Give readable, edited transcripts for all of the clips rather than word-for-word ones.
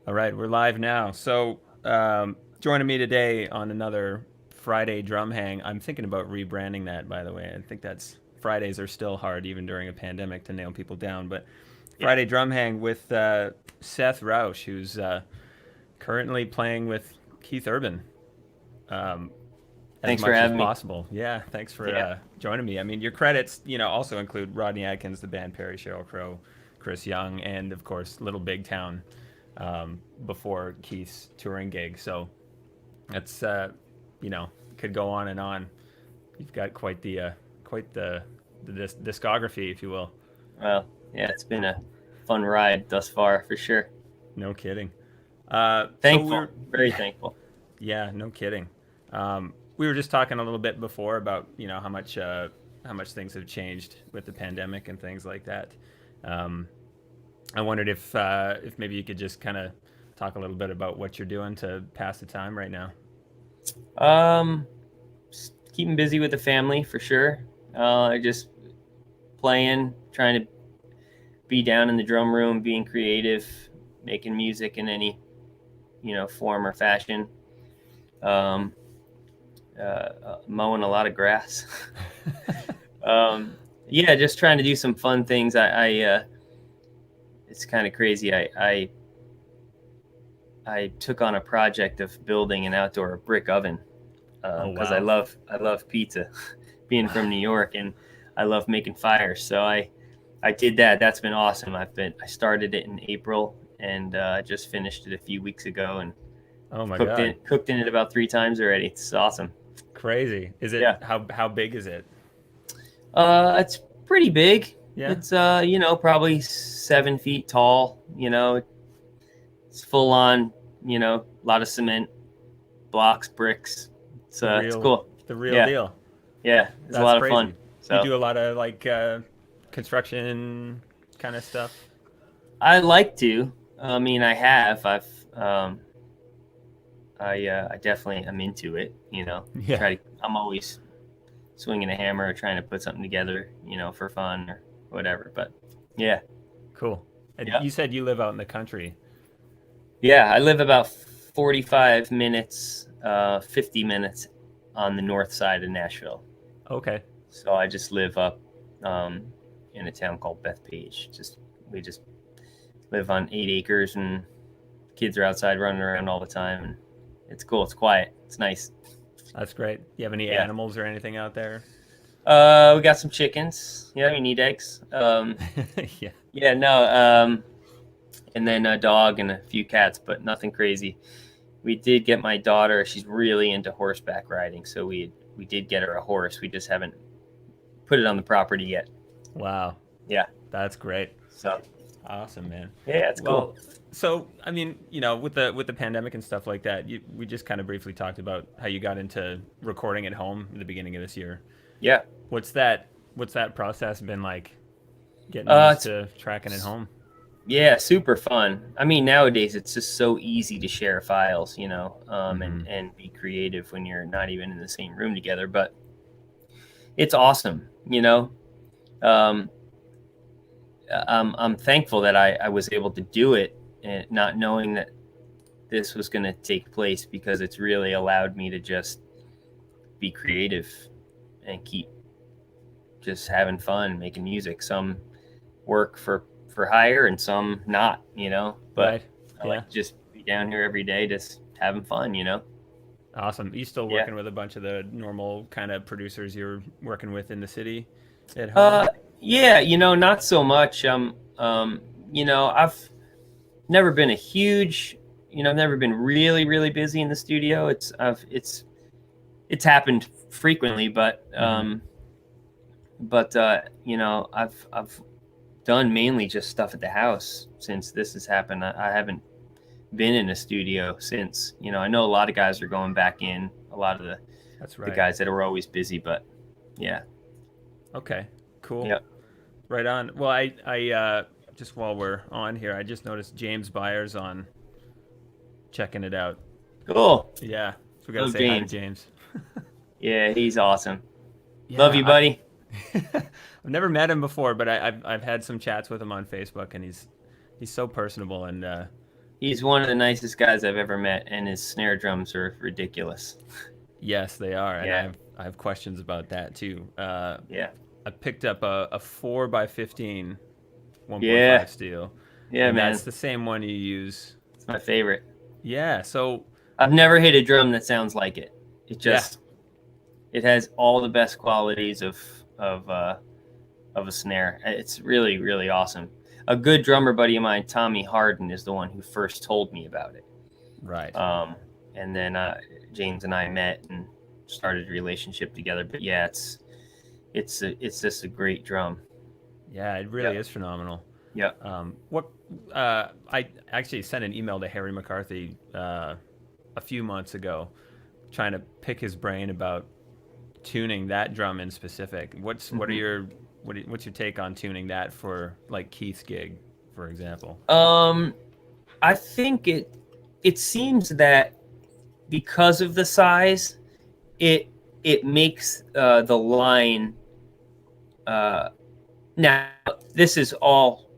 All right, we're live now. So, joining me today on another Friday drum hang. I'm thinking about rebranding that, by the way. I think that's Fridays are still hard, even during a pandemic, to nail people down. But Yeah. Friday drum hang with Seth Rausch, who's currently playing with Keith Urban um, as Thanks for much as having me. possible. Yeah, thanks for Yeah. joining me. I mean, your credits, also include Rodney Atkins, the band Perry, Sheryl Crowe, Chris Young, and of course Little Big Town before Keith's touring gig. So that's could go on and on. You've got quite the discography, if you will. Well, yeah, it's been a fun ride thus far for sure. No kidding. So we Thankful. were, Very thankful. yeah, no kidding. We were just talking a little bit before about how much things have changed with the pandemic and things like that. Um, I wondered if maybe you could just kind of talk a little bit about what you're doing to pass the time right now. Um, just keeping busy with the family for sure. Just playing, trying to be down in the drum room, being creative, making music in any, form or fashion. Um, Mowing a lot of grass. Yeah, just trying to do some fun things. It's kind of crazy. I took on a project of building an outdoor brick oven Oh because I wow! love pizza, being from New York, and I love making fires. So I did that. That's been awesome. I started it in April and just finished it a few weeks ago and Oh my cooked God! it cooked in it about 3 times already. It's awesome. Crazy. Is it Yeah. how big is it? It's pretty big. Yeah. It's probably 7 feet tall. It's full on. A lot of cement blocks, bricks. The It's real cool. the real Yeah, deal. yeah. It's a That's lot of fun. crazy. You So do a lot of construction kind of stuff. I like to. I mean, I have. Um, I definitely am into it. Yeah. I'm always swinging a hammer or trying to put something together. For fun or whatever. But yeah, Cool. And yeah, you said you live out in the country. yeah. I live about 45 minutes, 50 minutes on the north side of Nashville. Okay. So I just live up um, in a town called Bethpage. We just live on 8 acres, and kids are outside running around all the time, and it's cool. It's quiet. It's nice. That's great. You have any Yeah. animals or anything out there? We got some chickens. Yeah, we need eggs. Yeah. Yeah, no. And then a dog and a few cats, but nothing crazy. We did get my daughter. She's really into horseback riding, so we did get her a horse. We just haven't put it on the property yet. Wow. Yeah. That's great. So Awesome, man. yeah, it's cool. Well, so I mean, with the pandemic and stuff like that, we just kind of briefly talked about how you got into recording at home at the beginning of this year. Yeah. What's that process been like? Getting used It's to tracking at home. Yeah, super fun. I mean, nowadays it's just so easy to share files, Hmm. and be creative when you're not even in the same room together. But it's awesome. Um, I'm thankful that I was able to do it, and not knowing that this was going to take place, because it's really allowed me to just be creative and keep just having fun making music. Some work for hire and some not. But Right. I Yeah. like to just be down here every day, just having fun. Awesome. You still Yeah. working with a bunch of the normal kind of producers you're working with in the city at home? Uh, yeah, not so much. I've never been a huge, I've never been really, really busy in the studio. It's happened frequently, Hmm. I've done mainly just stuff at the house since this has happened. I haven't been in a studio since. I know a lot of guys are going back in. A lot of That's the right. guys that were always busy, but yeah, Okay. Cool. yeah. Right on. Well, I just while we're on here, I just noticed James Byers on checking it out. Cool. Yeah. So we got to Love say hi to James. James. Yeah, he's awesome. Love Yeah, you, buddy. I've never met him before, but I've had some chats with him on Facebook, and he's so personable and He's one of the nicest guys I've ever met, and his snare drums are ridiculous. Yes, they are, and Yeah, I have questions about that too. yeah, I picked up a 4x15 1.5 yeah, steel, yeah, and that's man. the same one you use. It's my favorite. Yeah. So I've never hit a drum that sounds like it. It yeah, just it has all the best qualities of uh, of a snare. It's really really awesome. A good drummer buddy of mine, Tommy Harden, is the one who first told me about it. right. Um, and then James and I met and started a relationship together. But yeah, it's just a great drum. Yeah, it really Yep. is phenomenal. Yep. What I actually sent an email to Harry McCarthy a few months ago, trying to pick his brain about tuning that drum in specific. What's your take on tuning that for like Keith's gig, for example? Um, I think it seems that because of the size, it it makes the line. Uh, Now this is all,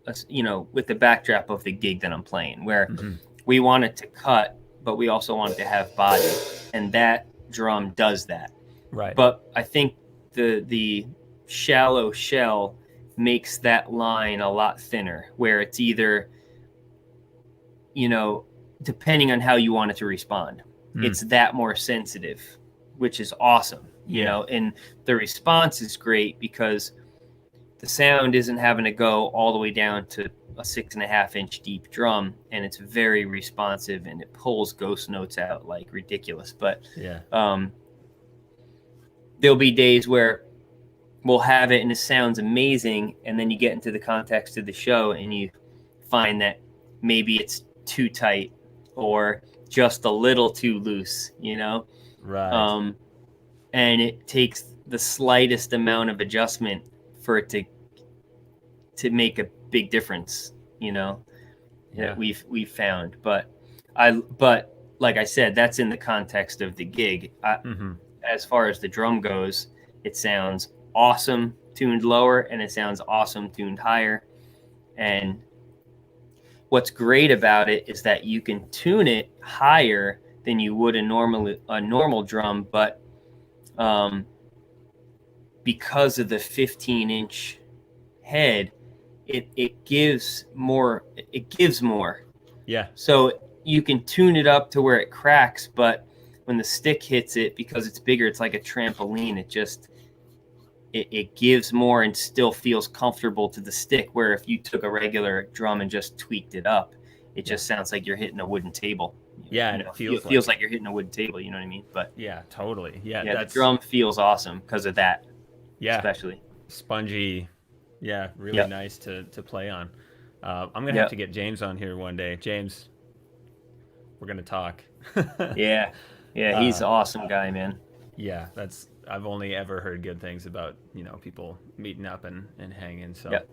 with the backdrop of the gig that I'm playing, where Mm-hmm. we want it to cut, but we also want it to have body, and that drum does that. Right. But I think the shallow shell makes that line a lot thinner, where it's either, depending on how you want it to respond, it's that more sensitive, which is awesome, Yeah. and the response is great because the sound isn't having to go all the way down to a 6.5-inch deep drum, and it's very responsive, and it pulls ghost notes out like ridiculous. But Yeah. There'll be days where we'll have it and it sounds amazing, and then you get into the context of the show and you find that maybe it's too tight or just a little too loose, Right. and it takes the slightest amount of adjustment for it to make a big difference, Yeah. that we've found. But like I said, that's in the context of the gig. Mm-hmm. As far as the drum goes, it sounds awesome tuned lower, and it sounds awesome tuned higher. And what's great about it is that you can tune it higher than you would a normal drum, but because of the 15-inch head, it gives more. Yeah. So you can tune it up to where it cracks, but when the stick hits it, because it's bigger, it's like a trampoline. It gives more and still feels comfortable to the stick, where if you took a regular drum and just tweaked it up, it just sounds like you're hitting a wooden table. Yeah, and it feels like you're hitting a wooden table, you know what I mean? But yeah, totally. Yeah, yeah, the that's drum feels awesome because of that, yeah, especially. spongy. Yeah, really Yep. nice to play on. I'm gonna have Yep. to get James on here one day. James, we're gonna talk. Yeah. Yeah, he's uh, an awesome guy, man. yeah, that's I've only ever heard good things about people meeting up and hanging. So Yep.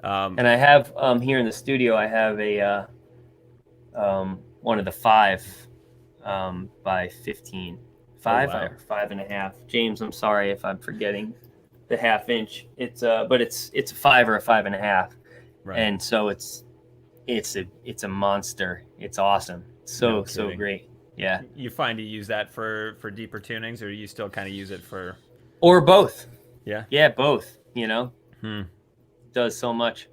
um, And I have here in the studio, I have one of the 5 by 15, oh 5 wow, or 5.5. James, I'm sorry if I'm forgetting the 1/2 inch. But it's a 5 or a 5.5, right? and so it's a monster. It's awesome. No So kidding. great. Yeah. You find you use that for deeper tunings, or you still kind of use it for Or both. yeah? Yeah, both. Hmm. Does so much.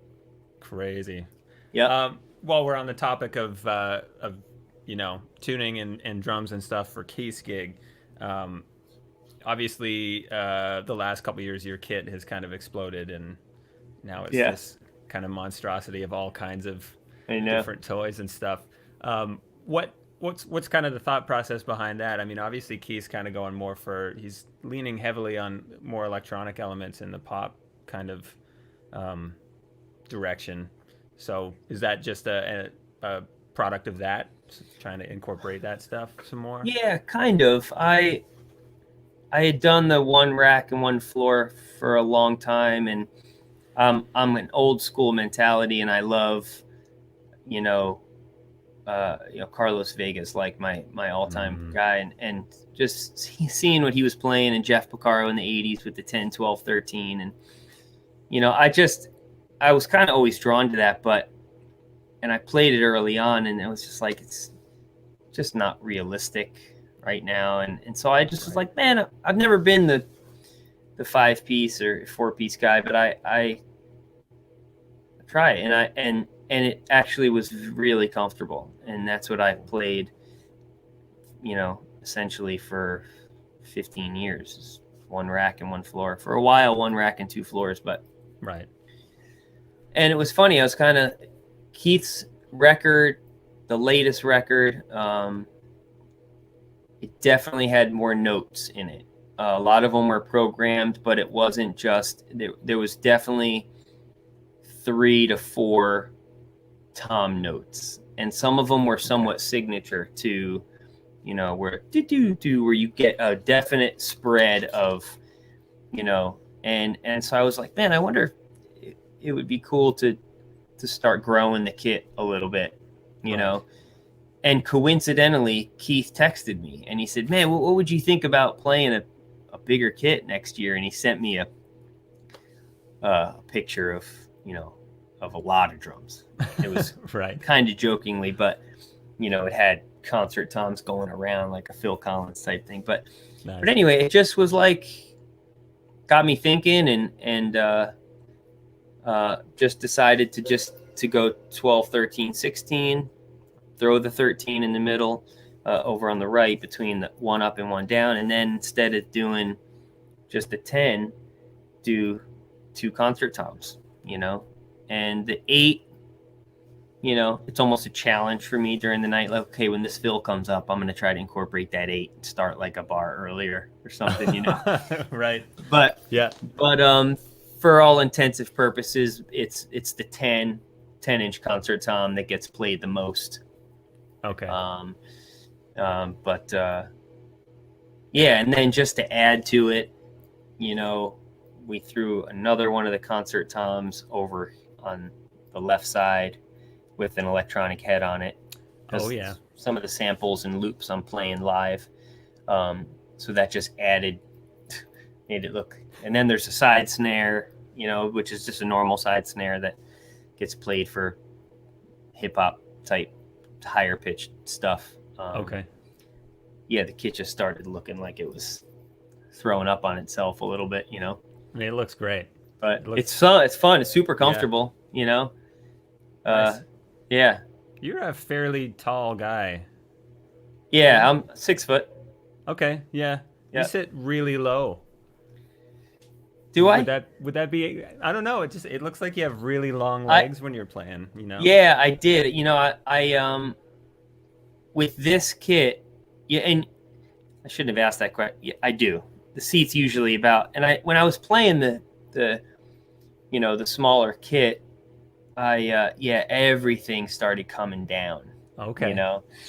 Crazy. Yep. While we're on the topic of tuning and drums and stuff for Keith's gig, um, obviously the last couple years your kit has kind of exploded, and now it's Yeah. this kind of monstrosity of all kinds of I know. different toys and stuff. What's kind of the thought process behind that? I mean, obviously Keith's kind of going more he's leaning heavily on more electronic elements in the pop kind of um, direction. So is that just a product of that, trying to incorporate that stuff some more? Yeah, kind of. I had done the one rack and one floor for a long time, and I'm an old school mentality, and I love, you know, Carlos Vegas, like my all time guy, and just seeing what he was playing, and Jeff Porcaro in the 80s with the 10, 12, 13, and I was kind of always drawn to that, but and I played it early on, and it was just like, it's just not realistic right now. And so I just was like, man, I've never been the 5-piece or 4-piece guy, but I try it, and it actually was really comfortable, and that's what I played, essentially for 15 years. One rack and one floor. For a while, one rack and two floors, but right. And it was funny. I was kind of Keith's record, the latest record. It definitely had more notes in it. A lot of them were programmed, but it wasn't just. There was definitely 3 to 4 tom notes, and some of them were somewhat signature to, where where you get a definite spread of, and so I was like, man, I wonder if it would be cool to start growing the kit a little bit, know. And coincidentally, Keith texted me and he said, man, what would you think about playing a bigger kit next year? And he sent me a picture of, of a lot of drums. It was right. kind of jokingly, but, it had concert toms going around like a Phil Collins type thing. But nice. But anyway, it just was like, got me thinking, and just decided to go 12, 13, 16, throw the 13 in the middle, over on the right between the one up and one down. And then instead of doing just a 10, do 2 concert toms, and the 8, it's almost a challenge for me during the night. Like, okay, when this fill comes up, I'm going to try to incorporate that 8 and start like a bar earlier or something, Right. But yeah. But for all intensive purposes, it's the 10-inch concert tom that gets played the most. Okay. But yeah, and then just to add to it, we threw another one of the concert toms over on the left side with an electronic head on it. Oh yeah. Some of the samples and loops I'm playing live. So that just made it look. And then there's a side snare, which is just a normal side snare that gets played for hip hop type higher pitched stuff. Okay. Yeah, the kit just started looking like it was throwing up on itself a little bit, I mean, it looks great. But it's fun. It's super comfortable, Nice. Yeah. You're a fairly tall guy. Yeah, I'm 6 foot. Okay, yeah. You sit really low. Do I? Would that be? I don't know. It looks like you have really long legs when you're playing. Yeah, I did. I with this kit. Yeah, and I shouldn't have asked that question. Yeah, I do. The seat's usually about. And when I was playing the smaller kit, everything started coming down. Okay.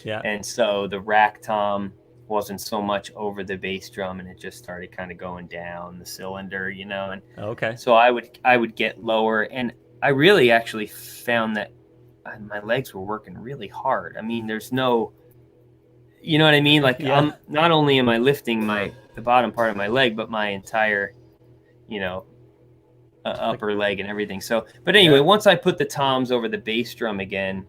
Yeah. And so the rack tom wasn't so much over the bass drum, and it just started kind of going down the cylinder, and okay. So I would get lower, and I really actually found that my legs were working really hard. I mean, there's no, you know what I mean? Like, I'm not only am I lifting the bottom part of my leg, but my entire, upper leg and everything. So, but anyway, once I put the toms over the bass drum again,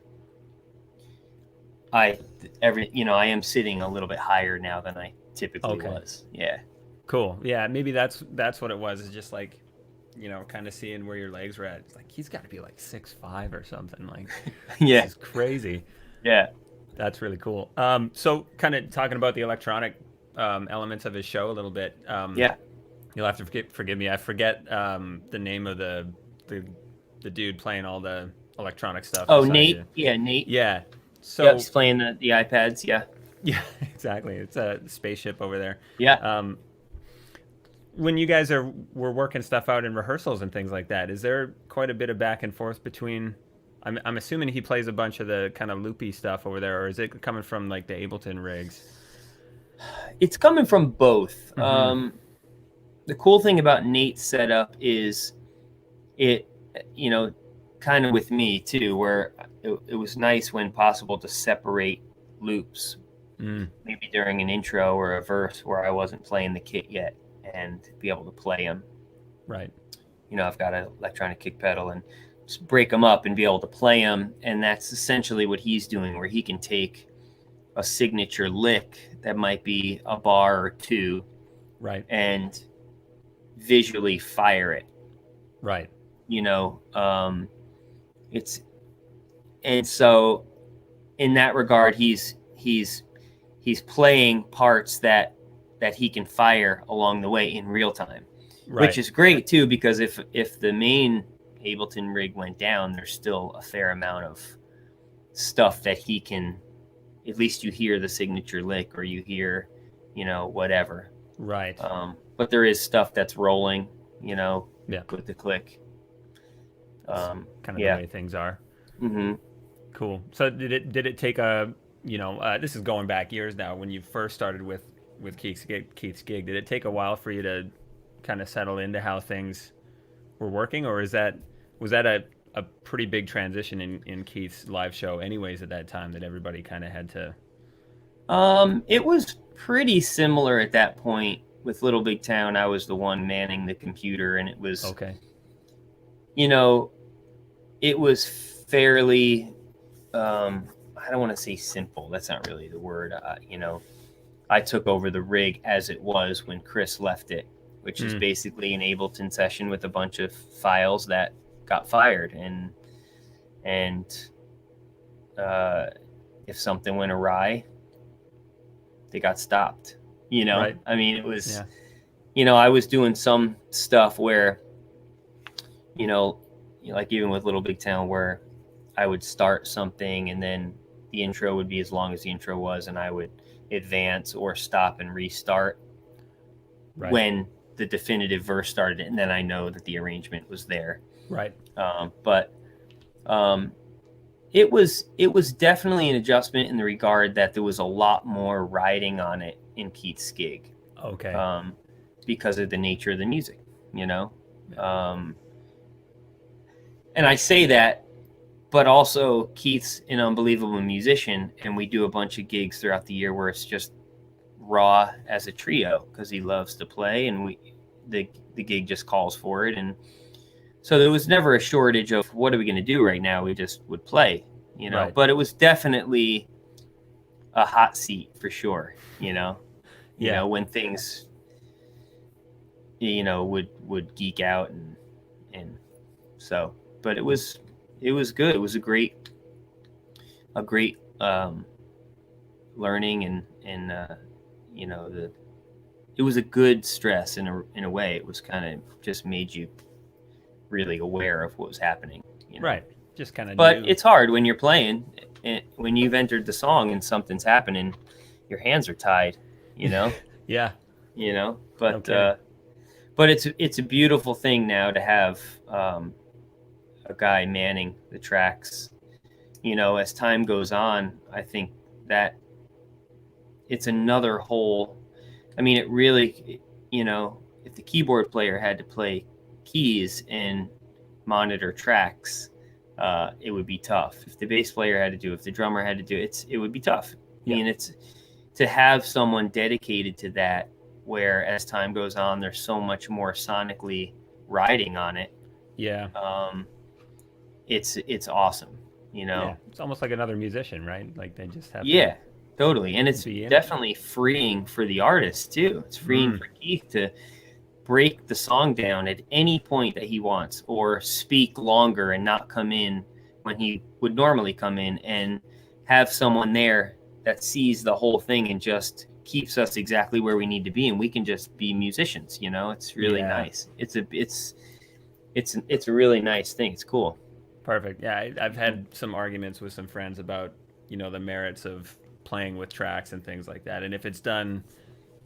I am sitting a little bit higher now than I typically was. Yeah. Cool. Yeah. Maybe that's what it was. It's just like, kind of seeing where your legs were at. It's like, he's got to be like 6'5" or something. Like, yeah, it's crazy. Yeah. That's really cool. So kind of talking about the electronic elements of his show a little bit. Yeah. You'll have to forgive me. I forget the name of the dude playing all the electronic stuff. Oh, Nate. You. Yeah, Nate. Yeah. So he's playing the iPads. Yeah. Yeah, exactly. It's a spaceship over there. Yeah. When you guys were working stuff out in rehearsals and things like that, is there quite a bit of back and forth between? I'm assuming he plays a bunch of the kind of loopy stuff over there, or is it coming from like the Ableton rigs? It's coming from both. Mm-hmm. The cool thing about Nate's setup is it, kind of with me too, where it was nice when possible to separate loops, maybe during an intro or a verse where I wasn't playing the kit yet, and be able to play them. Right. I've got an electronic kick pedal and break them up and be able to play them. And that's essentially what he's doing, where he can take a signature lick that might be a bar or two, right, and visually fire it. right, It's, and so in that regard, he's playing parts that he can fire along the way in real time, right. which is great too, because if the main Ableton rig went down, there's still a fair amount of stuff that he can, at least you hear the signature lick, or you hear, whatever. Right. But there is stuff that's rolling, with the click. Kind of the way things are. Mm-hmm. Cool. So did it take a, this is going back years now, when you first started with Keith's gig, did it take a while for you to kind of settle into how things were working, or was that a pretty big transition in Keith's live show anyways at that time, that everybody kind of had to? It was pretty similar at that point. With Little Big Town, I was the one manning the computer, and it was okay. It was fairly, I don't want to say simple. That's not really the word. I took over the rig as it was when Chris left it, which is basically an Ableton session with a bunch of files that got fired, and if something went awry, they got stopped. Right. I mean, it was, I was doing some stuff where, like even with Little Big Town, where I would start something and then the intro would be as long as the intro was, and I would advance or stop and restart when the definitive verse started, and then I know that the arrangement was there. Right. But it was definitely an adjustment in the regard that there was a lot more riding on it in Keith's gig. Okay. Because of the nature of the music, and I say that, but also Keith's an unbelievable musician, and we do a bunch of gigs throughout the year where it's just raw as a trio, because he loves to play, and the gig just calls for it. And so there was never a shortage of what are we going to do right now. We just would play, Right. But it was definitely a hot seat for sure, when things, would geek out, and so. But it was good. It was a great learning, and it was a good stress in a way. It was kind of just made you really aware of what was happening. Right. Just kind of. But it's hard when you're playing, and when you've entered the song and something's happening, your hands are tied. Yeah. But okay. But it's a beautiful thing now to have a guy manning the tracks. As time goes on, I think that it's another whole. I mean, it really, if the keyboard player had to play keys and monitor tracks, it would be tough. If the bass player had to do it, if the drummer had to do it, it would be tough. Yeah. I mean, it's to have someone dedicated to that, where as time goes on, there's so much more sonically riding on it. Yeah. It's awesome, Yeah. It's almost like another musician, right? Like they just have. Yeah, totally. And it's definitely freeing for the artist too. It's freeing for Keith to break the song down at any point that he wants, or speak longer and not come in when he would normally come in, and have someone there that sees the whole thing and just keeps us exactly where we need to be, and we can just be musicians. It's really nice. It's a really nice thing. It's cool. Perfect. Yeah, I've had some arguments with some friends about the merits of playing with tracks and things like that, and if it's done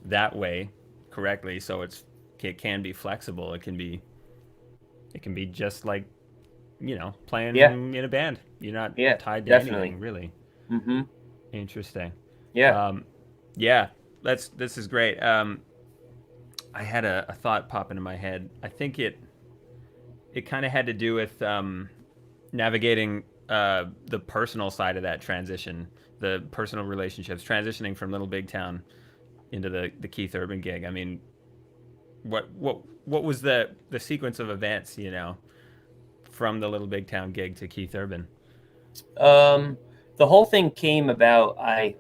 that way correctly, so it can be flexible. It can be just like playing in a band. You're not tied to anything, really. Mm-hmm. Interesting. Yeah. This is great. I had a thought pop into my head. I think it kind of had to do with navigating the personal side of that transition, the personal relationships, transitioning from Little Big Town into the Keith Urban gig. I mean, what was the sequence of events, from the Little Big Town gig to Keith Urban? The whole thing came about. I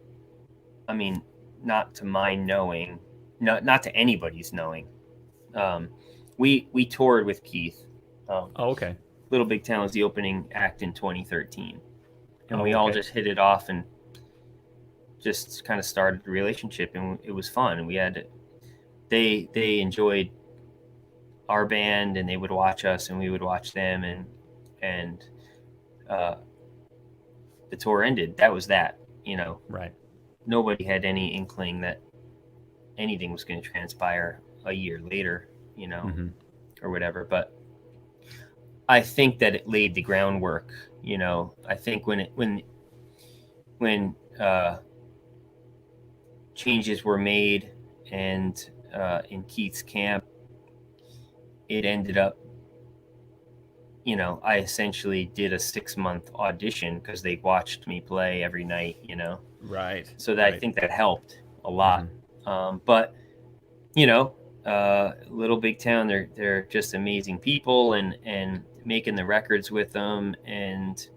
mean, not to my knowing, not to anybody's knowing. We toured with Keith. Oh, okay. Little Big Town was the opening act in 2013, and we okay. all just hit it off and just kind of started the relationship, and it was fun. And we had, they enjoyed our band, and they would watch us, and we would watch them, and the tour ended. That was that, you know. Right. Nobody had any inkling that anything was going to transpire a year later, you know, or whatever. But I think that it laid the groundwork, you know. I think when changes were made, and in Keith's camp, it ended up, you know, I essentially did a 6-month audition because they watched me play every night, you know. Right. So that I think that helped a lot. But you know, Little Big Town, they're just amazing people, and making the records with them, and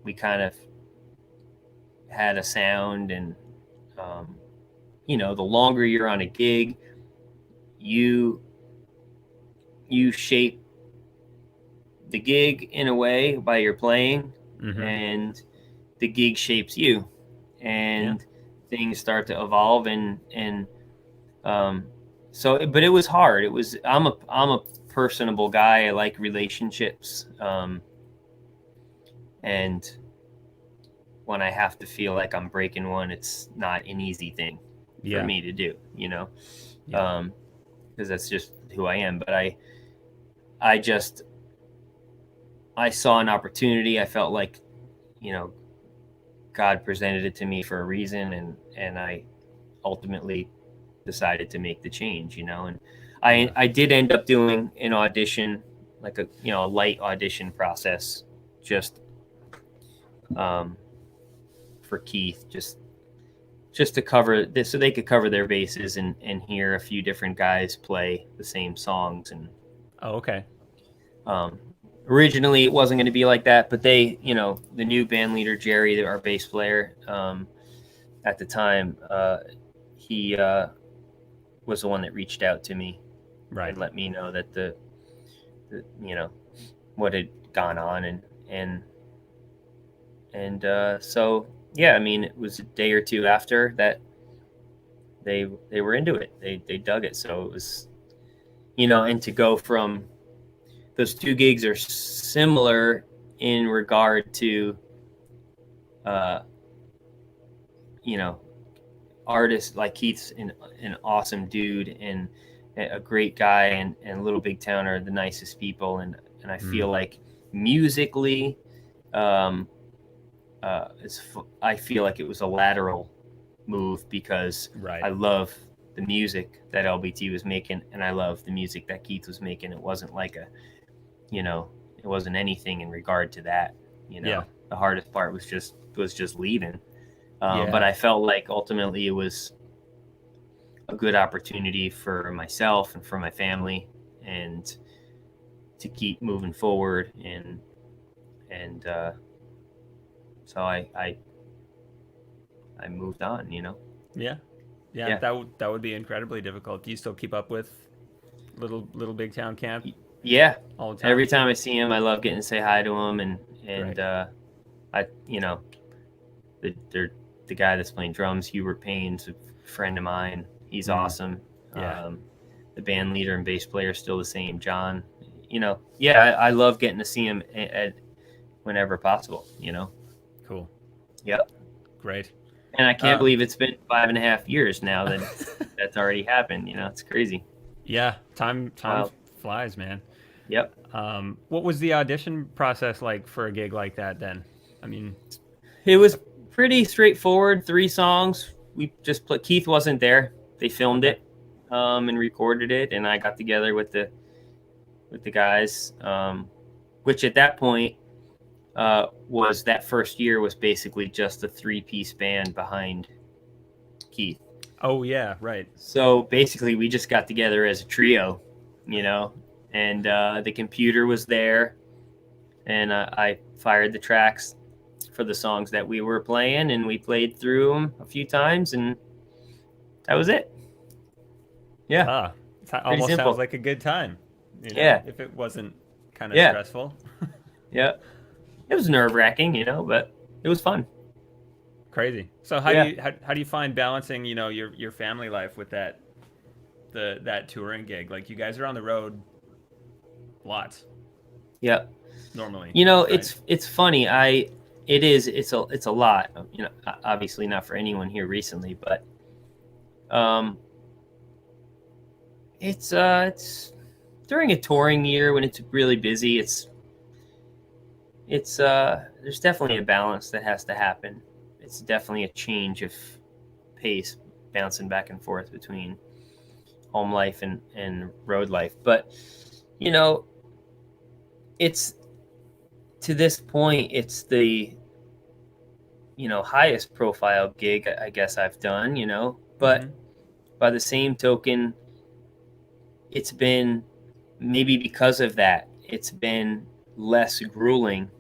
we kind of had a sound, and you know, the longer you're on a gig, you shape the gig in a way by your playing, and the gig shapes you, and things start to evolve, and so, but it was hard. It was, I'm a personable guy. I like relationships, and when I have to feel like I'm breaking one, it's not an easy thing for me to do, you know, because that's just who I am. But I saw an opportunity. I felt like, you know, God presented it to me for a reason, and I ultimately decided to make the change, you know. And I did end up doing an audition, like a, you know, a light audition process, just for Keith, just to cover this, so they could cover their bases and hear a few different guys play the same songs. And originally it wasn't going to be like that, but they, you know, the new band leader, Jerry, our bass player, at the time, he was the one that reached out to me, and let me know that the you know, what had gone on, and so yeah, I mean, it was a day or two after that they were into it. They dug it. So it was, you know, and to go from those two gigs are similar in regard to, you know, artists like Keith's an awesome dude and a great guy, and Little Big Town are the nicest people, and I feel like musically, I feel like it was a lateral move, because I love the music that LBT was making, and I love the music that Keith was making. It wasn't like a, you know, it wasn't anything in regard to that, you know. The hardest part was just leaving. But I felt like ultimately it was a good opportunity for myself and for my family, and to keep moving forward. And so I moved on, you know. Yeah. That would be incredibly difficult. Do you still keep up with Little Big Town camp? Yeah, all the time. Every time I see him, I love getting to say hi to him, and I, you know, the guy that's playing drums, Hubert Payne's a friend of mine. He's awesome. The band leader and bass player is still the same, John. You know, I love getting to see him at whenever possible, you know. Cool. Yep. Great. And I can't believe it's been 5.5 years now that that's already happened. You know, it's crazy. Yeah, time flies, man. Yep. What was the audition process like for a gig like that then? I mean, it was pretty straightforward. 3 songs. We just put. Keith wasn't there. They filmed it and recorded it, and I got together with the guys, which at that point was that first year was basically just a 3-piece band behind Keith. Oh yeah, right. So basically, we just got together as a trio, you know, and the computer was there. and I fired the tracks for the songs that we were playing, and we played through them a few times, and that was it. Yeah, Ah, it pretty almost sounds simple. like a good time, Yeah, if it wasn't kind of yeah, stressful. yeah. It was nerve-wracking, but it was fun. Crazy. So Yeah, how do you find balancing, your family life with that touring gig? Like you guys are on the road lots yeah. normally, right? It's funny. It's a lot. Obviously not for anyone here recently, but um, it's during a touring year when it's really busy. It's there's definitely a balance that has to happen. It's definitely a change of pace, bouncing back and forth between home life and road life. But you know, it's to this point, it's the highest profile gig I guess I've done. But Mm-hmm. by the same token, it's been maybe because of that, it's been less grueling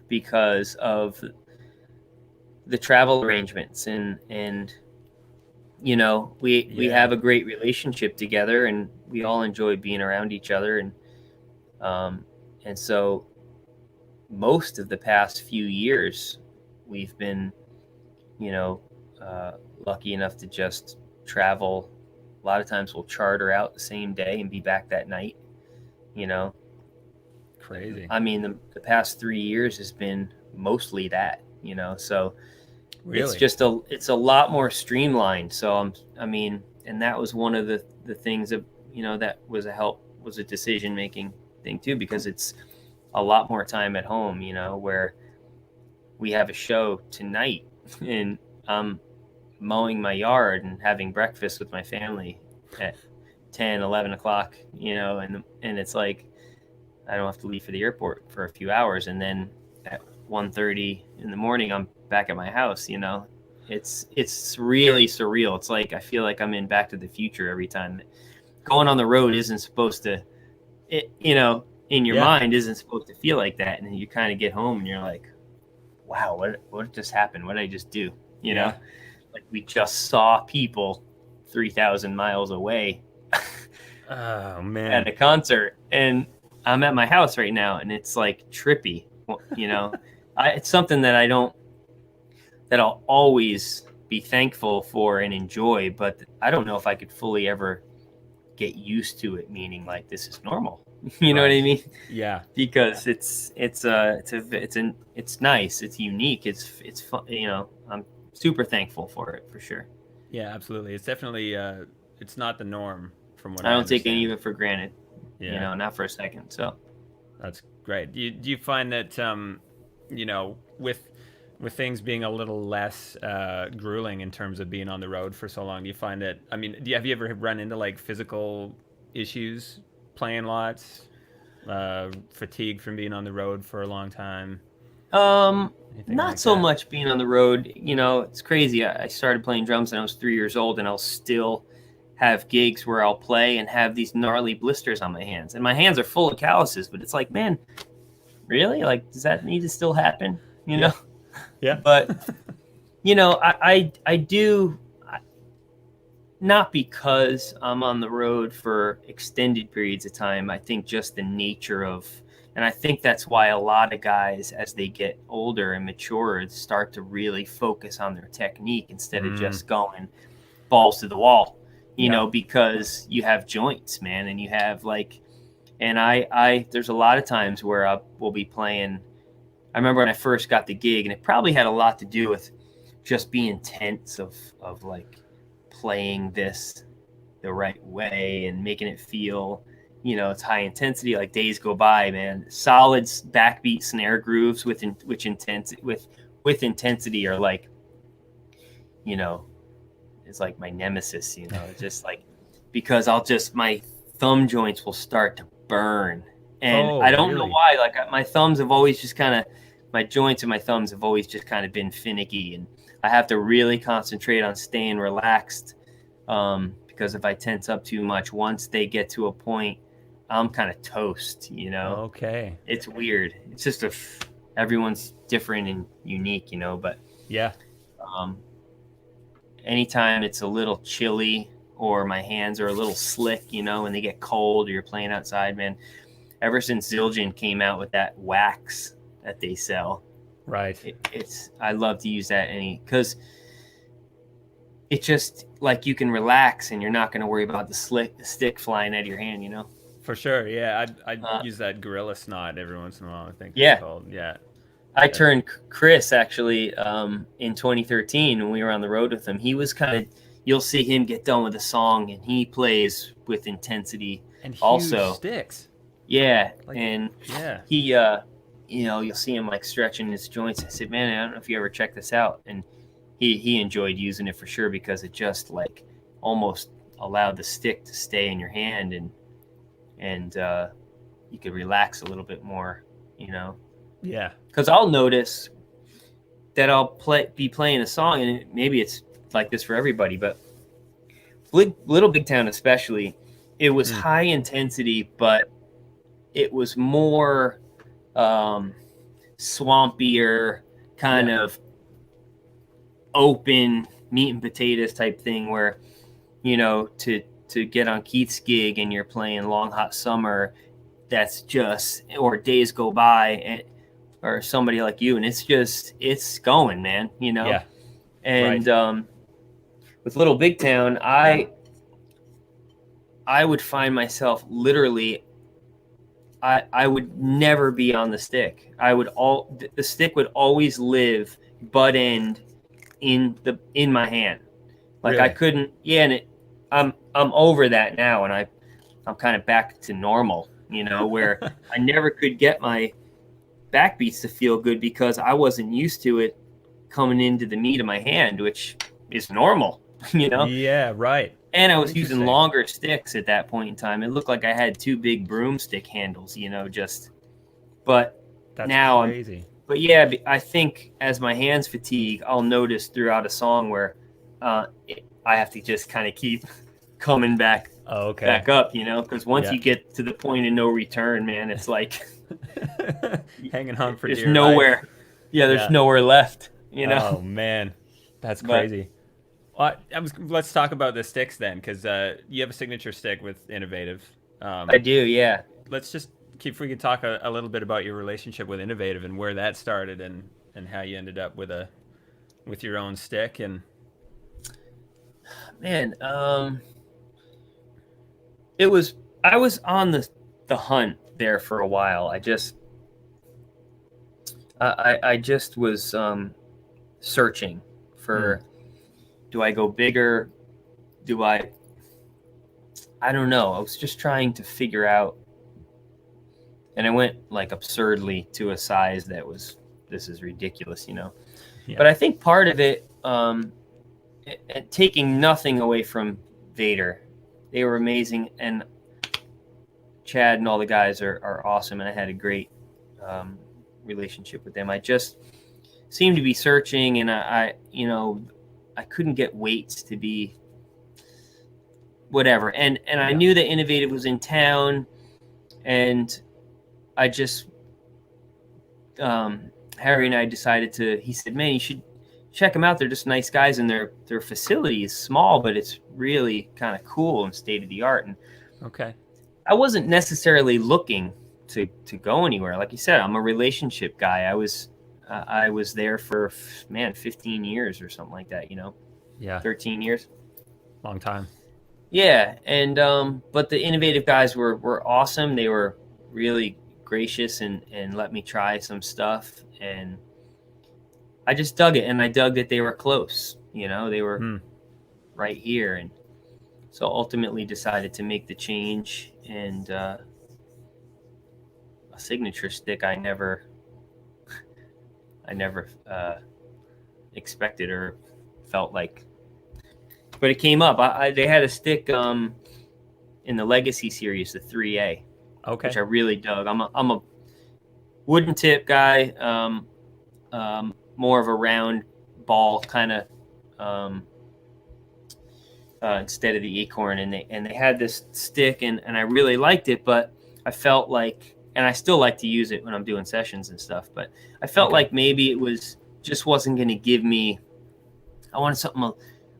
because of the travel arrangements and we Yeah. have a great relationship together, and we all enjoy being around each other, um and so most of the past few years we've been you know uh, lucky enough to just travel. A lot of times we'll charter out the same day and be back that night. you know Crazy. I mean, the past 3 years has been mostly that. So Really? it's a lot more streamlined. So I mean, and that was one of the things that that was a decision making thing too, because it's a lot more time at home. Where we have a show tonight, and I'm mowing my yard and having breakfast with my family at 10, 11 o'clock. And it's like I don't have to leave for the airport for a few hours, and then at 1:30 in the morning I'm back at my house. It's really surreal. It's like I feel like I'm in Back to the Future every time. Going on the road isn't supposed to, in your Yeah. mind isn't supposed to feel like that, and then you kind of get home and you're like, wow, what just happened? What did I just do? Yeah. Like we just saw people 3,000 miles away Oh at man. a concert, and I'm at my house right now, and it's like trippy. It's something that I'll always be thankful for and enjoy, but I don't know if I could fully ever get used to it, meaning like this is normal. You know what I Right. mean? Yeah. Because it's nice, it's unique, it's fun. I'm super thankful for it, for sure. Yeah, absolutely. It's definitely it's not the norm from what I I don't take any understand. of it for granted, Yeah. not for a second. So That's great. Do you find that with things being a little less grueling in terms of being on the road for so long, do you find that have you ever run into like physical issues playing lots, fatigue from being on the road for a long time, anything not like so that? much being on the road. It's crazy. I started playing drums when I was 3 years old, and I'll still have gigs where I'll play and have these gnarly blisters on my hands, and my hands are full of calluses. But it's like, man, really? Like, does that need to still happen? Yeah. Yeah. But I do. Not because I'm on the road for extended periods of time. I think just the nature of, and I think that's why a lot of guys, as they get older and mature, start to really focus on their technique instead of Mm, just going balls to the wall, yeah. because you have joints, man, and you have like, and there's a lot of times where we'll be playing. I remember when I first got the gig, and it probably had a lot to do with just being tense of like playing this the right way and making it feel, it's high intensity. Like Days Go By, man, solid backbeat snare grooves with intensity are like, you know, it's like my nemesis. It's just like, because my thumb joints will start to burn, and Oh, I don't know really? why. Like my thumbs have always just kind of, my joints and my thumbs have always just kind of been finicky, and I have to really concentrate on staying relaxed, because if I tense up too much, once they get to a point I'm kind of toast, you know. Okay. It's weird. It's just everyone's different and unique, you know. But Yeah. Anytime it's a little chilly or my hands are a little slick, you know, and they get cold or you're playing outside, man. Ever since Zildjian came out with that wax that they sell, Right. I love to use that because it's just like you can relax and you're not going to worry about the stick flying out of your hand, you know. For sure. Yeah. I'd use that Gorilla Snot every once in a while, I think Yeah. it's called. Yeah. I turned Chris actually in 2013 when we were on the road with him. He was you'll see him get done with a song and he plays with intensity. And huge also sticks. Yeah. Like, and yeah. he, you know, you'll see him like stretching his joints. I said, man, I don't know if you ever check this out. And he enjoyed using it for sure because it just like almost allowed the stick to stay in your hand and you could relax a little bit more, you know. Yeah. Because I'll notice that I'll be playing a song, and maybe it's like this for everybody, but Little Big Town especially, it was high intensity, but it was more swampier, kind of open meat and potatoes type thing where, you know, to get on Keith's gig and you're playing Long Hot Summer, that's just, or Days Go By, or somebody like you, and it's going, man, you know. Yeah. And with Little Big Town, I would find myself literally, I would never be on the stick. The stick would always live butt end in my hand. Like really? I couldn't, and I'm over that now, and I'm kind of back to normal, you know, where I never could get my backbeats to feel good because I wasn't used to it coming into the meat of my hand, which is normal, you know? Yeah, right. And I was using longer sticks at that point in time. It looked like I had two big broomstick handles, you know, but that's now crazy. But yeah, I think as my hands fatigue, I'll notice throughout a song where I have to just kind of keep coming back up, you know, because once you get to the point of no return, man, it's like hanging on for there's dear nowhere. life. Yeah, there's nowhere left, you know. Oh man, that's crazy. Let's talk about the sticks then, because you have a signature stick with Innovative. I do, yeah. Let's just if we could talk a little bit about your relationship with Innovative and where that started and how you ended up with your own stick. And man, I was on the hunt there for a while. I just was searching for, do I go bigger? I don't know. I was just trying to figure out, and I went like absurdly to a size that was, this is ridiculous, you know. Yeah. But I think part of it, taking nothing away from Vader, they were amazing, and Chad and all the guys are awesome, and I had a great relationship with them. I just seemed to be searching, and I couldn't get weights to be whatever, and I knew that Innovative was in town, and I just Harry and I decided he said, man, you should check them out. They're just nice guys, and their facility is small, but it's really kind of cool and state of the art. And I wasn't necessarily looking to go anywhere. Like you said, I'm a relationship guy. I was there for 15 years or something like that, you know. 13 years. Long time. Yeah, and but the Innovative guys were awesome. They were really gracious and let me try some stuff, and I just dug it, and I dug that they were close. You know, they were right here, and so ultimately decided to make the change. And a signature stick I never expected or felt like, but it came up. They had a stick in the Legacy series, the 3A, which I really dug. I'm a wooden tip guy, more of a round ball kind of instead of the acorn, and they had this stick, and I really liked it, but I felt like, and I still like to use it when I'm doing sessions and stuff, but I felt Okay. like maybe it wasn't going to give me, I wanted something a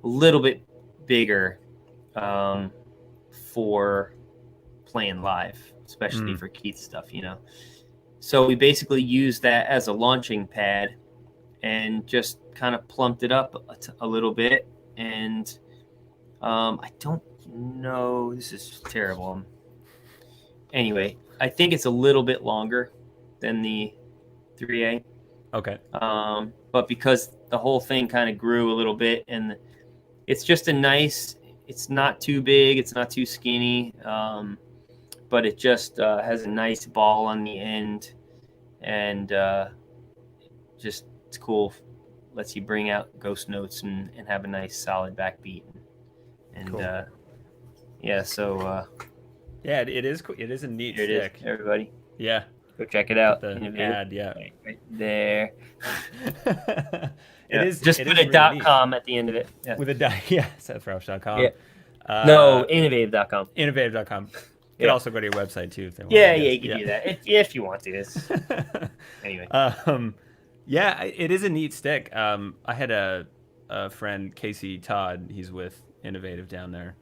little bit bigger for playing live, especially for Keith stuff, you know. So we basically used that as a launching pad and just kind of plumped it up a little bit. And I don't know, this is terrible. Anyway, I think it's a little bit longer than the 3A. Okay. But because the whole thing kind of grew a little bit, and it's just it's not too big, it's not too skinny, but it just has a nice ball on the end, and just it's cool. Lets you bring out ghost notes and have a nice solid backbeat. And cool. Yeah, so yeah, it is a neat here stick. It is, everybody. Yeah. Go check it out. The ad, yeah. Right there. It is. Just put a .com at the end of it. Yeah. With a yeah, SethRausch.com. Yeah. No, innovative.com. Innovative.com. You could also go to your website too if they want. Yeah, you can do that if you want to. Anyway. Yeah, it is a neat stick. I had a friend, Casey Todd. He's with Innovative down there.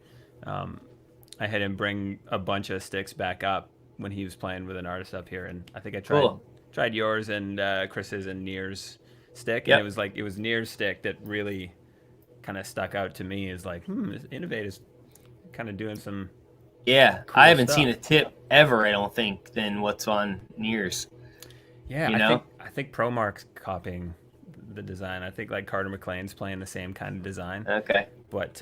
I had him bring a bunch of sticks back up when he was playing with an artist up here, and I think I tried yours and Chris's and Near's stick, and it was Near's stick that really kind of stuck out to me as like, Innovative's kind of doing some. Yeah, cool I haven't stuff. seen a tip ever, I don't think, than what's on Near's. Yeah, I think ProMark's copying the design. I think like Carter McLean's playing the same kind of design. Okay. But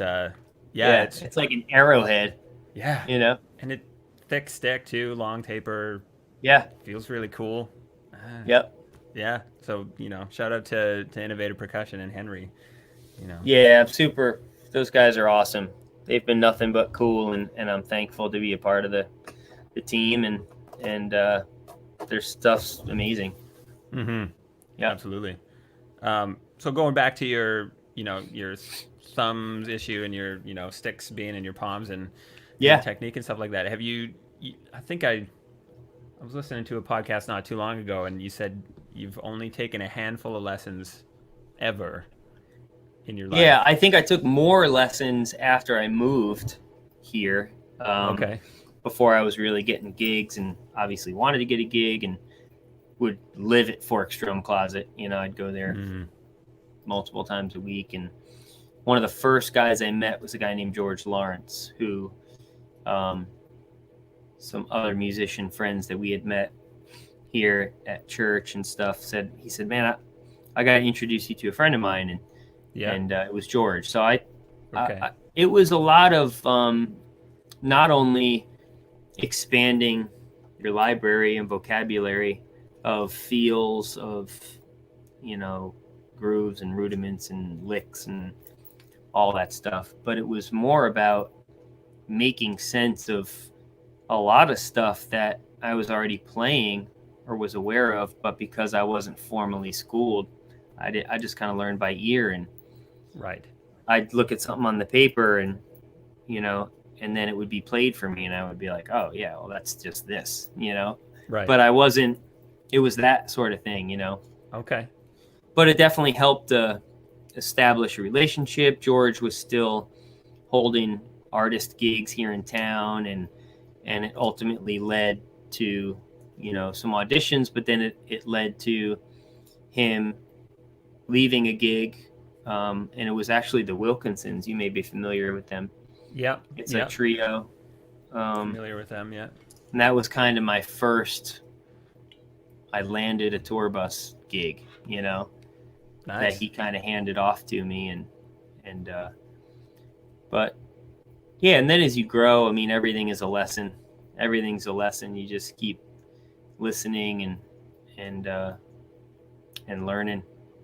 yeah, it's like an arrowhead. Yeah. You know? And it thick stick too, long taper. Yeah. Feels really cool. Yep. Yeah. So, shout out to Innovative Percussion and Henry. Yeah, super. Those guys are awesome. They've been nothing but cool, and I'm thankful to be a part of the team, and their stuff's amazing. Mm-hmm. Yeah, absolutely. So going back to your thumbs issue and your sticks being in your palms and technique and stuff like that. Have you? I think I was listening to a podcast not too long ago, and you said you've only taken a handful of lessons ever in your life. Yeah, I think I took more lessons after I moved here. Okay. Before I was really getting gigs, and obviously wanted to get a gig, and would live at Forks Drum Closet. I'd go there multiple times a week. And one of the first guys I met was a guy named George Lawrence, who some other musician friends that we had met here at church and stuff said, man, I got to introduce you to a friend of mine. And it was George. So it was a lot of not only expanding your library and vocabulary of feels of grooves and rudiments and licks and all that stuff, but it was more about making sense of a lot of stuff that I was already playing or was aware of, but because I wasn't formally schooled, I just kind of learned by ear. And I'd look at something on the paper and and then it would be played for me, and I would be like, oh yeah, well that's just this, Right. But I wasn't. It was that sort of thing, Okay. But it definitely helped establish a relationship. George was still holding artist gigs here in town, and it ultimately led to some auditions. But then it led to him leaving a gig, and it was actually the Wilkinsons. You may be familiar with them. Yeah, it's a trio. Familiar with them, yeah. And that was kind of my first. I landed a tour bus gig, Nice. That he kind of handed off to me, but yeah. And then as you grow, I mean, everything is a lesson. Everything's a lesson. You just keep listening and learning.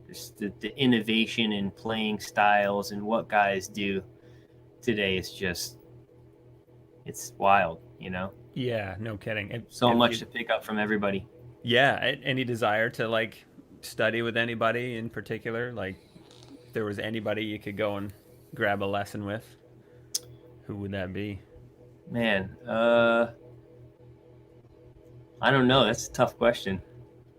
Just the innovation in playing styles and what guys do today is just, it's wild, Yeah, no kidding. And so much to pick up from everybody. Yeah. Any desire to study with anybody in particular? Like, if there was anybody you could go and grab a lesson with, who would that be? Man, I don't know. That's a tough question.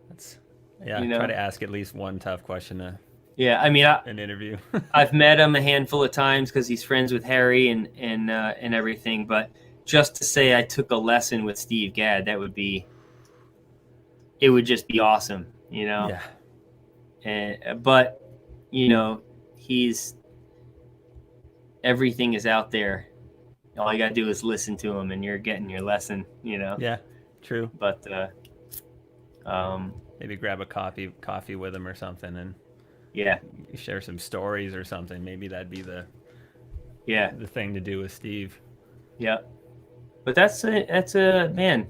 That's yeah. You Try know? to ask at least one tough question Yeah. I mean, an interview. I've met him a handful of times because he's friends with Harry and everything. But just to say I took a lesson with Steve Gadd, it would just be awesome, you know. Yeah. But you know, he's everything is out there. All you gotta do is listen to him, and you're getting your lesson, you know. Yeah. True. But Maybe grab a coffee with him or something, and yeah, share some stories or something. Maybe that'd be yeah, the thing to do with Steve. yeah. But that's a man.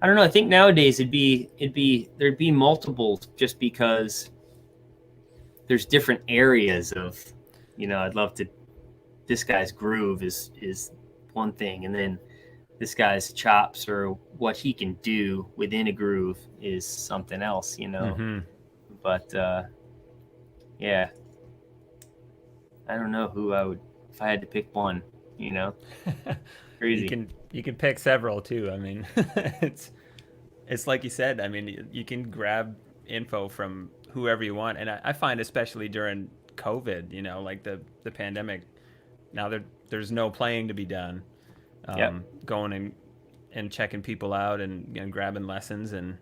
I don't know. I think nowadays there'd be multiples just because there's different areas of, you know, I'd love to. This guy's groove is one thing, and then this guy's chops or what he can do within a groove is something else, you know. Mm-hmm. But yeah, I don't know who I would if I had to pick one, you know. Crazy. You can pick several too. I mean, it's like you said. I mean, you can grab info from whoever you want, and I find especially during COVID, you know, like the pandemic. Now there's no playing to be done. Yep. Going and checking people out and grabbing lessons and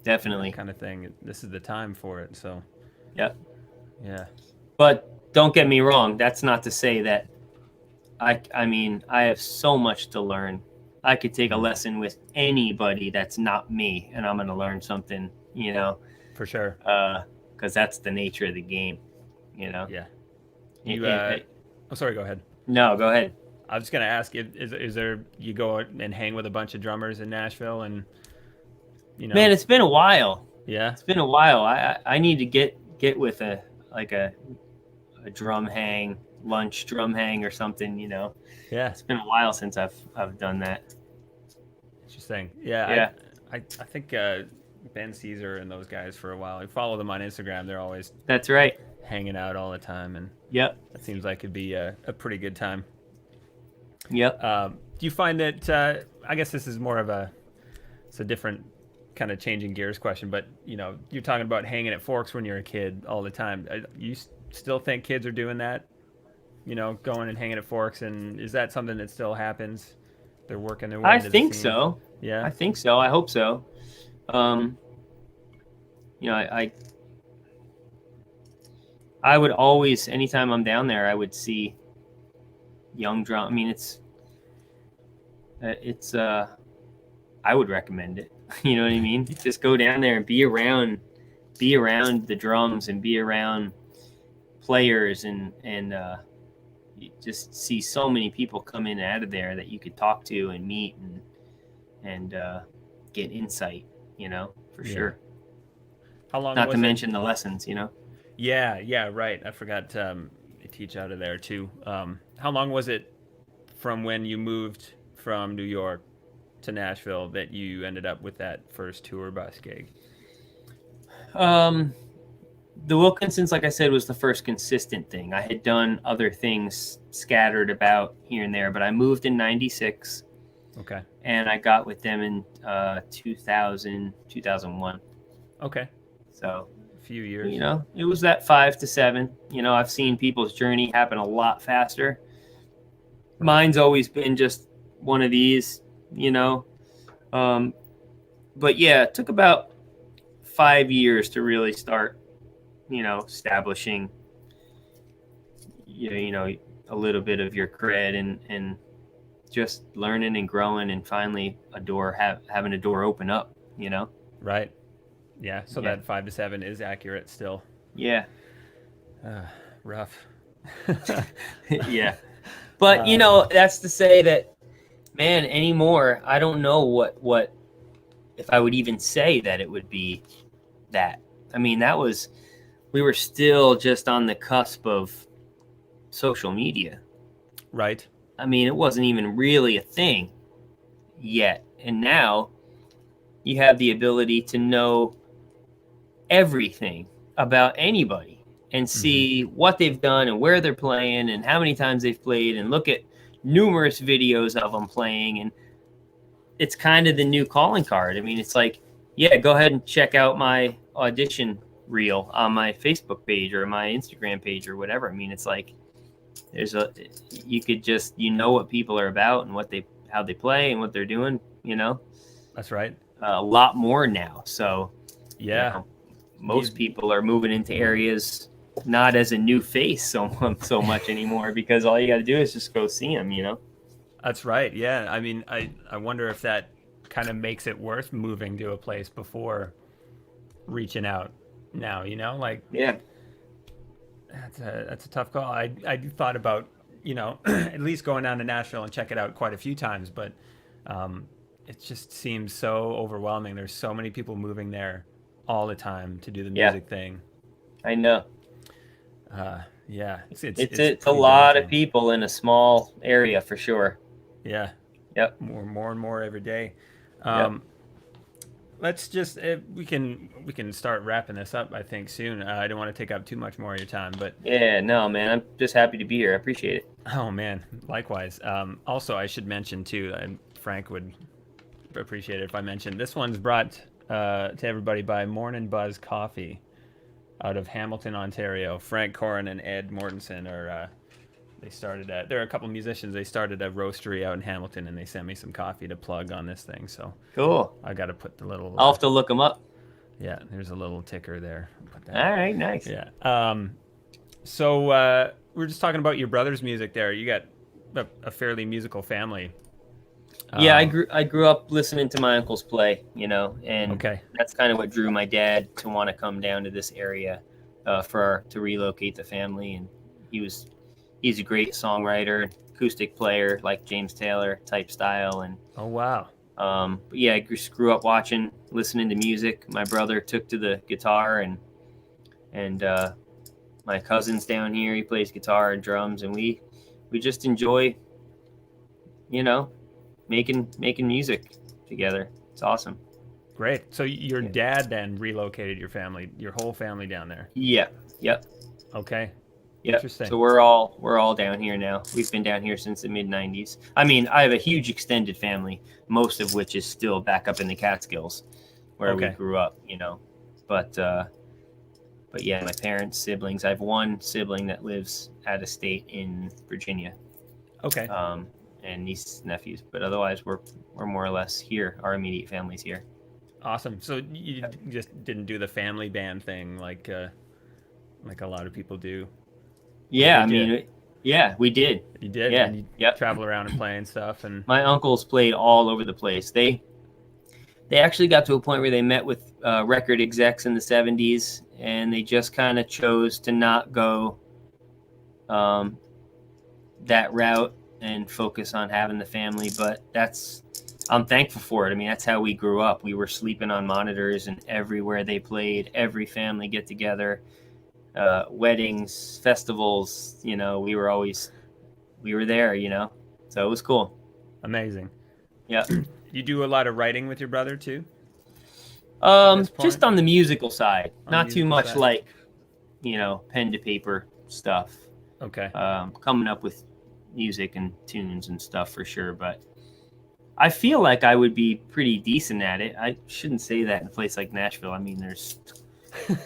Definitely. that kind of thing. This is the time for it. So Yep. yeah. But don't get me wrong. That's not to say that I mean, I have so much to learn. I could take a lesson with anybody that's not me, and I'm going to learn something, you know. For sure. Because that's the nature of the game, you know. Yeah. Oh, sorry. Go ahead. No, go ahead. I was going to ask, is there, you go and hang with a bunch of drummers in Nashville and, you know. Man, it's been a while. Yeah. It's been a while. I need to get with a drum hang, lunch drum hang or something, you know. Yeah. It's been a while since I've done that. Interesting. Yeah. Yeah. I think Ben Caesar and those guys for a while. I follow them on Instagram. They're always That's right. hanging out all the time, and Yep. that seems like it'd be a pretty good time. Yep. Do you find that? I guess this is more of it's a different kind of changing gears question, but you know, you're talking about hanging at Forks when you're a kid all the time. You still think kids are doing that? You know, going and hanging at Forks, and is that something that still happens? They're working their way. I think so. Yeah. I think so. I hope so. You know, I would always, anytime I'm down there, I would see young drum. I mean, I would recommend it. You know what I mean? Just go down there and be around the drums and be around players and you just see so many people come in and out of there that you could talk to and meet and get insight, you know, for sure. How long? Not to mention the lessons, you know. Yeah, right. I forgot they teach out of there too. How long was it from when you moved from New York to Nashville that you ended up with that first tour bus gig? The Wilkinsons, like I said, was the first consistent thing. I had done other things scattered about here and there, but I moved in 96. Okay. And I got with them in 2001. Okay. So a few years. You know, it was that 5 to 7. You know, I've seen people's journey happen a lot faster. Mine's always been just one of these, you know. But yeah, it took about 5 years to really start, you know, establishing, you know, a little bit of your cred and just learning and growing and finally having a door open up, you know? Right. Yeah. So that 5 to 7 is accurate still. Yeah. Rough. Yeah. But, you know, that's to say that, man, anymore, I don't know what if I would even say that it would be that. I mean, we were still just on the cusp of social media. Right. I mean, it wasn't even really a thing yet. And now you have the ability to know everything about anybody and see what they've done and where they're playing and how many times they've played and look at numerous videos of them playing. it's kind of the new calling card. I mean, it's like, yeah, go ahead and check out my audition reel on my Facebook page or my Instagram page or whatever. I mean, it's like you could just, what people are about and how they play and what they're doing, That's right. A lot more now. So yeah, most people are moving into areas not as a new face so much anymore, because all you got to do is just go see them, That's right. Yeah. I mean, I wonder if that kind of makes it worth moving to a place before reaching out now, like, yeah, that's a tough call. I thought about, at least going down to Nashville and check it out quite a few times, but it just seems so overwhelming. There's so many people moving there all the time to do the music thing. I know. Yeah, it's a lot of people in a small area for sure. Yeah. Yep. More and more every day. Let's just we can start wrapping this up, I think, soon. I don't want to take up too much more of your time, but yeah, no, man, I'm just happy to be here. I appreciate it. Oh man, likewise. Also, I should mention too, Frank would appreciate it if I mentioned this one's brought to everybody by Morning Buzz Coffee out of Hamilton, Ontario. Frank Corin and Ed Mortensen are there are a couple musicians. They started a roastery out in Hamilton, and they sent me some coffee to plug on this thing. So cool. I got to put the little. I'll have to look them up. Yeah, there's a little ticker there. All right, nice. Yeah. So we're just talking about your brother's music there. You got a fairly musical family. Yeah, I grew up listening to my uncles play, and that's kind of what drew my dad to want to come down to this area to relocate the family. And he's a great songwriter, acoustic player, like James Taylor type style. And oh wow. But yeah, I grew up listening to music. My brother took to the guitar, and my cousin's down here. He plays guitar and drums, and we just enjoy, making music together. It's awesome. Great. So your dad then relocated your whole family down there? Yeah. Yep. Okay. Yeah. Interesting. So we're all down here now. We've been down here since the mid-90s. I mean, I have a huge extended family, most of which is still back up in the Catskills where we grew up, But yeah, my parents, siblings. I have one sibling that lives out of state in Virginia. Okay. And nieces, nephews, but otherwise we're more or less here. Our immediate family's here. Awesome. So you just didn't do the family band thing like a lot of people do. Yeah, we did. You did. Yeah. And you travel around and play and stuff. And my uncles played all over the place. They actually got to a point where they met with record execs in the 70s, and they just kind of chose to not go that route and focus on having the family. But I'm thankful for it. I mean, that's how we grew up. We were sleeping on monitors, and everywhere they played, every family get together, weddings, festivals, we were there, so it was cool. Amazing. Yeah. You do a lot of writing with your brother too? Just on the musical side, not too much like, pen to paper stuff. Okay. Coming up with music and tunes and stuff for sure, but I feel like I would be pretty decent at it. I shouldn't say that in a place like Nashville. I mean, there's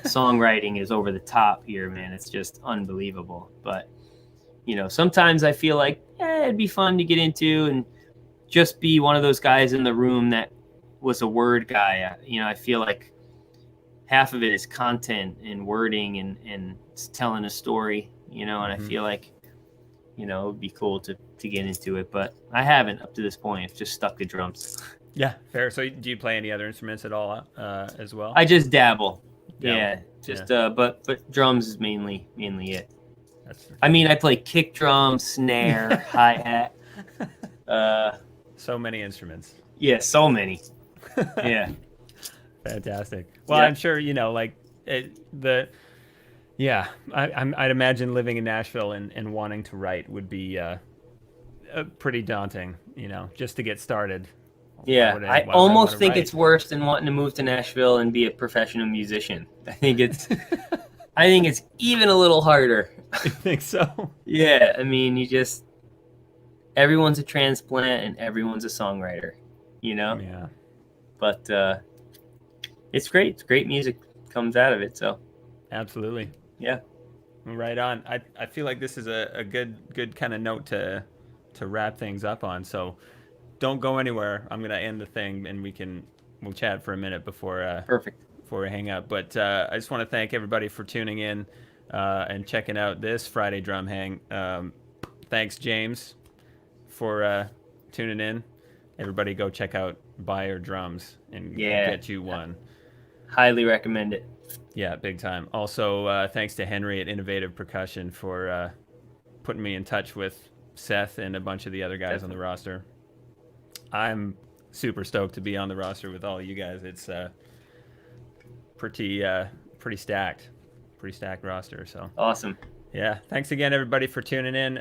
songwriting is over the top here, man. It's just unbelievable. But sometimes I feel like it'd be fun to get into and just be one of those guys in the room that was a word guy. I feel like half of it is content and wording and telling a story, and I feel like it would be cool to get into it, but I haven't up to this point. I've just stuck to drums. Yeah, fair. So do you play any other instruments at all as well? I just dabble. Yeah, but drums is mainly it. I mean, I play kick drum, snare, hi-hat. So many instruments. Yeah, so many. Yeah. Fantastic. Well, I'm sure, I'd imagine living in Nashville and wanting to write would be pretty daunting, just to get started. Yeah, I almost think it's worse than wanting to move to Nashville and be a professional musician. I think it's even a little harder. You think so? Yeah, I mean, everyone's a transplant and everyone's a songwriter. you know. Yeah. But it's great. It's great music comes out of it. So Absolutely. yeah. Right on. I feel like this is a good kind of note to wrap things up on. So don't go anywhere. I'm gonna end the thing, and we'll chat for a minute Perfect. before we hang up. But I just want to thank everybody for tuning in and checking out this Friday Drum Hang. Thanks, James, for tuning in. Everybody go check out Beier Drums and get you one. Highly recommend it. Yeah, big time. Also, thanks to Henry at Innovative Percussion for putting me in touch with Seth and a bunch of the other guys on the roster. I'm super stoked to be on the roster with all of you guys. It's pretty stacked roster. So awesome. Yeah, thanks again, everybody, for tuning in.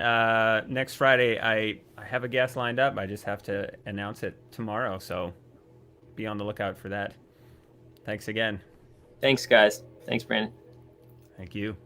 Next Friday, I have a guest lined up. I just have to announce it tomorrow, so be on the lookout for that. Thanks again. Thanks, guys. Thanks, Brandon. Thank you.